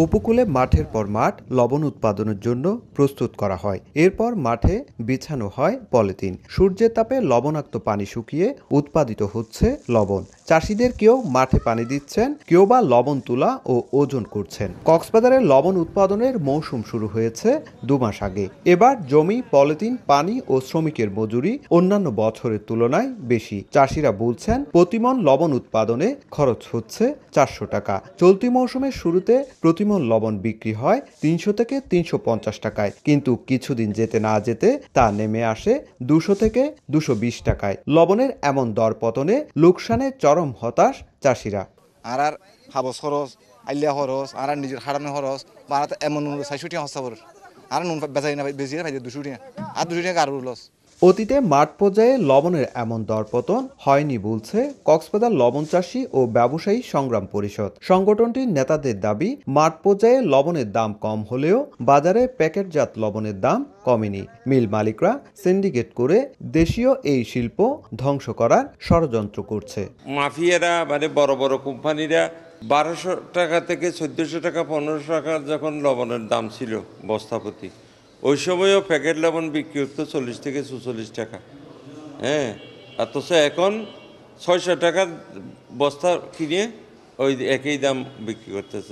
উপকূলে মাঠের পর মাঠ লবণ উৎপাদনের জন্য প্রস্তুত করা হয়। এরপর মাঠে বিছানো হয় পলিথিন। সূর্যের তাপে লবণাক্ত পানি শুকিয়ে উৎপাদিত হচ্ছে লবণ। চাষিদের কেউ মাঠে পানি দিচ্ছেন, কেউ বা লবণ তোলা ও ওজন করছেন। কক্সবাজারে লবণ উৎপাদনের মৌসুম শুরু হয়েছে 2 মাস আগে। এবার জমি, পলিথিন, পানি ও শ্রমিকের মজুরি অন্যান্য বছরের তুলনায় বেশি। চাষিরা বলছেন প্রতিমন লবণ উৎপাদনে খরচ হচ্ছে 400 টাকা। চলতি মৌসুমের শুরুতে প্রতিমন লবণ বিক্রি হয় 300 থেকে 350 টাকায়, কিন্তু কিছুদিন যেতে না যেতে তা নেমে আসে 200 থেকে 220 টাকায়। লবণের এমন দরপতনে লোকসানে চরম হতাশ চাষিরা। আর হাবস খরচ, আইলিয়া খরচ, আর নিজের হারানো খরচ, বা এমন 400 টাকা হস্তা করে আর নুন বেচাই না, বেশি না 200 টাকা, আর 200 টাকা আরও লস। অতীতে মাঠ পর্যায়ে লবণের এমন দরপতন হয়নি বলছে কক্সবাজার লবণ চাষী ও ব্যবসায়ী সংগ্রাম পরিষদ। সংগঠনটির নেতাদের দাবি, মাঠ পর্যায়ে লবণের দাম কম হলেও বাজারে প্যাকেটজাত লবণের দাম কমেনি। মিল মালিকরা সিন্ডিকেট করে দেশীয় এই শিল্প ধ্বংস করার ষড়যন্ত্র করছে। মাফিয়ারা মানে বড় বড় কোম্পানিরা 1200 টাকা থেকে 1400 টাকা 1500 টাকা যখন লবণের দাম ছিল বস্তাপতি, ওই সময়ও প্যাকেট লবণ বিক্রি হতো 40 থেকে 44 টাকা। হ্যাঁ, অথচ এখন 600 টাকা বস্তা কিনে ওই একই দাম বিক্রি করতেছে।